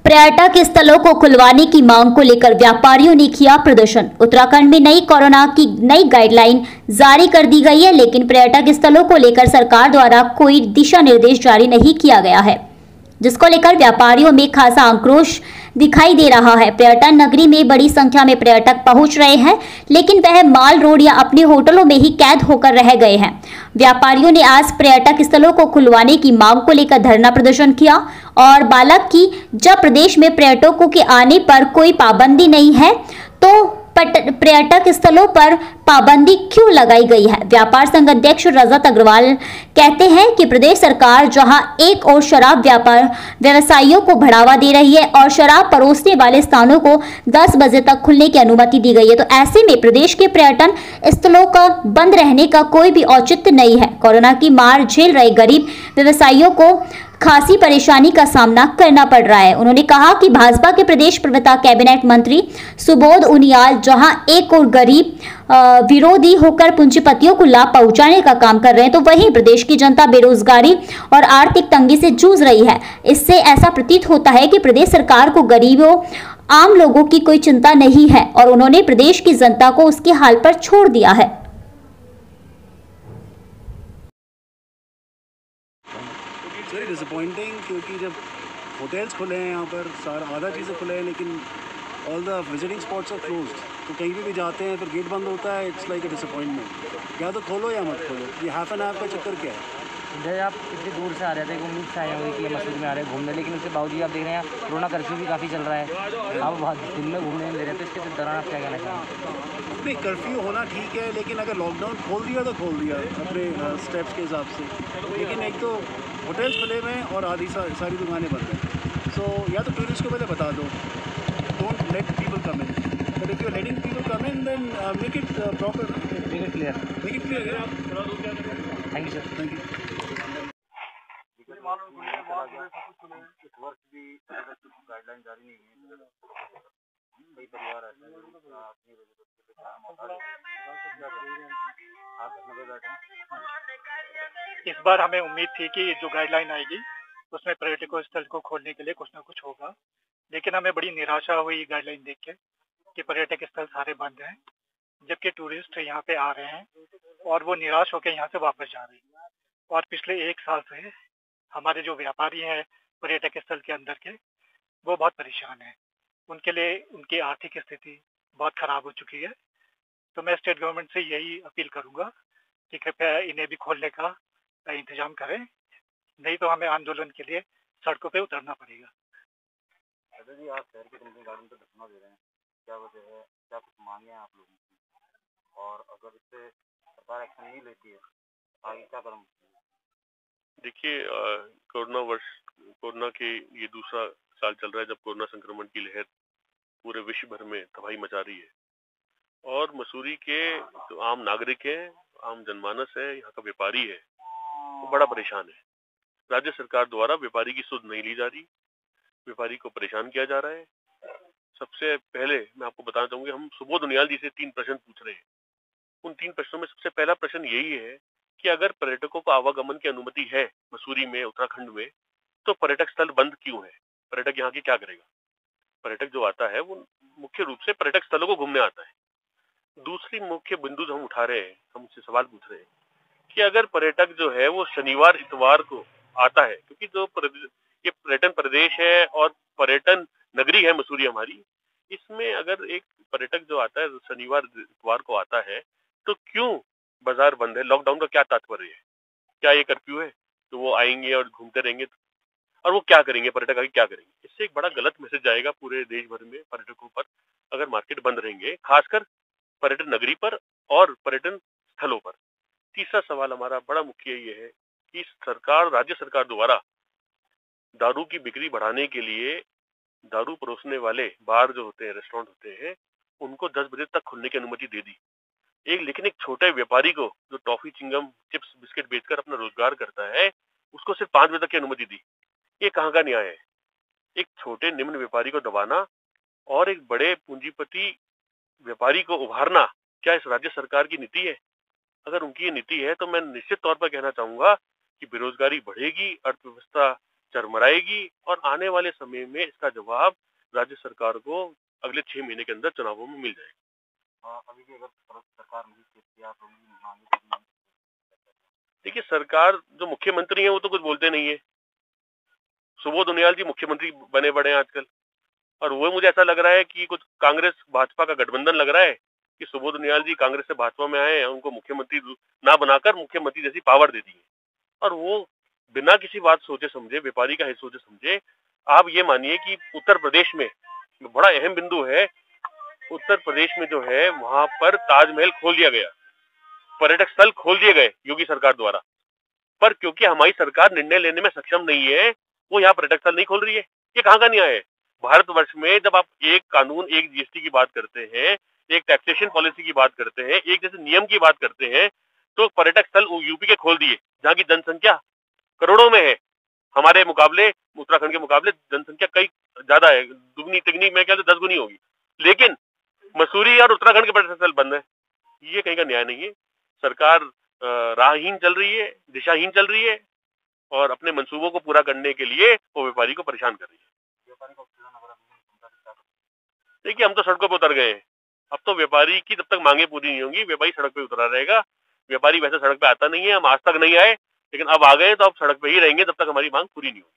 पर्यटक स्थलों को खुलवाने की मांग को लेकर व्यापारियों ने किया प्रदर्शन। उत्तराखंड में नई कोरोना की नई गाइडलाइन जारी कर दी गई है, लेकिन पर्यटक स्थलों को लेकर सरकार द्वारा कोई दिशा निर्देश जारी नहीं किया गया है, जिसको लेकर व्यापारियों में खासा आक्रोश दिखाई दे रहा है। पर्यटन नगरी में बड़ी संख्या में पर्यटक पहुंच रहे हैं, लेकिन वह माल रोड या अपने होटलों में ही कैद होकर रह गए हैं। व्यापारियों ने आज पर्यटक स्थलों को खुलवाने की मांग को लेकर धरना प्रदर्शन किया और बालक की जब प्रदेश में पर्यटकों के आने पर कोई पाबंदी नहीं है तो पर्यटक स्थलों पर पाबंदी क्यों लगाई गई है। व्यापार संघ अध्यक्ष रजत अग्रवाल कहते हैं कि प्रदेश सरकार जहां एक और शराब व्यापार व्यवसायियों को बढ़ावा दे रही है और शराब परोसने वाले स्थानों को 10 बजे तक खुलने की अनुमति दी गई है, तो ऐसे में प्रदेश के पर्यटन स्थलों का बंद रहने का कोई भी औचित्य नहीं है। कोरोना की मार झेल रहे गरीब व्यवसायियों को खासी परेशानी का सामना करना पड़ रहा है। उन्होंने कहा कि भाजपा के प्रदेश प्रवक्ता कैबिनेट मंत्री सुबोध उनियाल जहां एक और गरीब विरोधी होकर पूंजीपतियों को लाभ पहुंचाने का काम कर रहे हैं, तो वहीं प्रदेश की जनता बेरोजगारी और आर्थिक तंगी से जूझ रही है। इससे ऐसा प्रतीत होता है कि प्रदेश सरकार को गरीबों आम लोगों की कोई चिंता नहीं है और उन्होंने प्रदेश की जनता को उसके हाल पर छोड़ दिया है। वेरी डिसअपॉइंटिंग, क्योंकि जब होटल्स खुले हैं यहाँ पर सारा आधा चीज़ें खुले हैं, लेकिन all the visiting spots are closed. तो कहीं भी जाते हैं फिर गेट बंद होता है। It's like a disappointment. या तो खोलो या मत खोलो। ये हाफ एन आवर का चक्कर क्या है? जैसे आप इतनी दूर से आ रहे थे, उम्मीद से आए होंगे कि मसूरी में आ रहे हैं घूमने, लेकिन उसके बावजूद आप देख रहे हैं कोरोना कर्फ्यू भी काफ़ी चल रहा है। आप बहुत दिन में घूमने नहीं दे रहे, तो इसके दौरान आप क्या कहना चाहेंगे? नहीं, कर्फ्यू होना ठीक है, लेकिन अगर लॉकडाउन खोल दिया तो खोल दिया अपने स्टेप्स के हिसाब से। लेकिन एक तो होटल्स खुले हुए हैं और आधी सारी दुकानें बंद हैं। सो या तो टूरिस्ट को पहले बता दो, don't let people come in, but if you are letting people come in then make it proper, make it clear. Thank you sir. Thank you. इस वर्ष भी गाइडलाइन जारी नहीं है। कई परिवार ऐसे अपनी इस बार हमें उम्मीद थी कि जो गाइडलाइन आएगी उसमें पर्यटकों स्थल को खोलने के लिए कुछ ना कुछ होगा, लेकिन हमें बड़ी निराशा हुई गाइडलाइन देख के कि पर्यटक स्थल सारे बंद हैं, जबकि टूरिस्ट यहाँ पे आ रहे हैं और वो निराश होकर यहाँ से वापस जा रहे हैं। और पिछले 1 साल से हमारे जो व्यापारी हैं पर्यटक स्थल के अंदर के, वो बहुत परेशान हैं। उनके लिए उनकी आर्थिक स्थिति बहुत खराब हो चुकी है। तो मैं स्टेट गवर्नमेंट से यही अपील करूंगा कि कृपया इन्हें भी खोलने का इंतजाम करें, नहीं तो हमें आंदोलन के लिए सड़कों पे उतरना पड़ेगा। जी, आप शहर की कंपनी गार्डन पर धरना दे रहे हैं, क्या वजह है? क्या कुछ मांगे हैं आप लोगों की? और अगर इससे सरकार एक्शन नहीं लेती है आगे क्या कदम? देखिए, कोरोना के ये दूसरा साल चल रहा है जब कोरोना संक्रमण की लहर पूरे विश्व भर में तबाही मचा रही है और मसूरी के जो आम नागरिक है, आम जनमानस है, यहाँ का व्यापारी है, वो बड़ा परेशान है। राज्य सरकार द्वारा व्यापारी की सुध नहीं ली जा रही, व्यापारी को परेशान किया जा रहा है। सबसे पहले मैं आपको बताना चाहूंगी, हम सुबोध उनियाल जी से 3 प्रश्न पूछ रहे हैं। उन 3 प्रश्नों में सबसे पहला प्रश्न यही है कि अगर पर्यटकों को आवागमन की अनुमति है मसूरी में, उत्तराखंड में, तो पर्यटक स्थल बंद क्यों है? पर्यटक यहाँ की क्या करेगा? पर्यटक जो आता है वो मुख्य रूप से पर्यटक स्थलों को घूमने आता है। दूसरी मुख्य बिंदु जो हम उठा रहे हैं, हम उससे सवाल पूछ रहे हैं कि अगर पर्यटक जो है वो शनिवार इतवार को आता है, क्योंकि जो ये पर्यटन प्रदेश है और पर्यटन नगरी है मसूरी हमारी, इसमें अगर एक पर्यटक जो आता है शनिवार इतवार को आता है, तो क्यों बाजार बंद है? लॉकडाउन का क्या तात्पर्य है? क्या ये कर्फ्यू है तो वो आएंगे और घूमते रहेंगे? और वो क्या करेंगे? पर्यटक आगे क्या करेंगे? इससे एक बड़ा गलत मैसेज जाएगा पूरे देश भर में पर्यटकों पर, अगर मार्केट बंद रहेंगे, खासकर पर्यटन नगरी पर और पर्यटन स्थलों पर। तीसरा सवाल हमारा बड़ा मुख्य ये है कि राज्य सरकार द्वारा दारू की बिक्री बढ़ाने के लिए दारू परोसने वाले बार जो होते हैं, रेस्टोरेंट होते हैं, उनको 10 बजे तक खुलने की अनुमति दे दी। लेकिन एक छोटे व्यापारी को जो टॉफी, चिंगम, चिप्स, बिस्किट बेचकर अपना रोजगार करता है, उसको सिर्फ 5 बजे तक की अनुमति दी। ये कहाँ का न्याय है? एक छोटे निम्न व्यापारी को दबाना और एक बड़े पूंजीपति व्यापारी को उभारना, क्या इस राज्य सरकार की नीति है? अगर उनकी ये नीति है तो मैं निश्चित तौर पर कहना चाहूंगा कि बेरोजगारी बढ़ेगी, अर्थव्यवस्था चरमराएगी और आने वाले समय में इसका जवाब राज्य सरकार को अगले 6 महीने के अंदर चुनावों में मिल जाएगा। अभी भी अगर सरकार नहीं करती आप लोगों की मांगे देखिए, सरकार जो मुख्यमंत्री है वो तो कुछ बोलते नहीं है। सुबोध उनियाल जी मुख्यमंत्री बने पड़े हैं आजकल, और वो मुझे ऐसा लग रहा है कि कुछ कांग्रेस भाजपा का गठबंधन लग रहा है कि सुबोध उनियाल जी कांग्रेस से भाजपा में आए, उनको मुख्यमंत्री ना बनाकर मुख्यमंत्री जैसी पावर दे दी है, और वो बिना किसी बात सोचे समझे, व्यापारी का हित सोचे समझे। आप ये मानिए कि उत्तर प्रदेश में बड़ा अहम बिंदु है, उत्तर प्रदेश में जो है वहां पर ताजमहल खोल दिया गया, पर्यटक स्थल खोल दिए गए योगी सरकार द्वारा, पर क्योंकि हमारी सरकार निर्णय लेने में सक्षम नहीं है, वो यहाँ पर्यटक स्थल नहीं खोल रही है। ये कहाँ का न्याय है? भारतवर्ष में जब आप एक कानून, एक जीएसटी की बात करते हैं, एक टैक्सेशन पॉलिसी की बात करते हैं, एक जैसे नियम की बात करते हैं, तो पर्यटक स्थल यूपी के खोल दिए जहाँ की जनसंख्या करोड़ों में है। हमारे मुकाबले, उत्तराखंड के मुकाबले जनसंख्या कई ज्यादा है, दुगनी तिगनी, मैं क्या 10 गुनी होगी, लेकिन मसूरी और उत्तराखंड के पर्यटक स्थल बंद है। ये कहीं का न्याय नहीं है। सरकार राहहीन चल रही है, दिशाहीन चल रही है, और अपने मंसूबों को पूरा करने के लिए वो व्यापारी को परेशान कर रही है। देखिए, हम तो सड़कों पर उतर गए हैं। अब तो व्यापारी की जब तक मांगे पूरी नहीं होंगी, व्यापारी सड़क पे उतरा रहेगा। व्यापारी वैसे सड़क पे आता नहीं है, हम आज तक नहीं आए, लेकिन अब आ गए तो अब सड़क पे ही रहेंगे जब तक हमारी मांग पूरी नहीं होगी।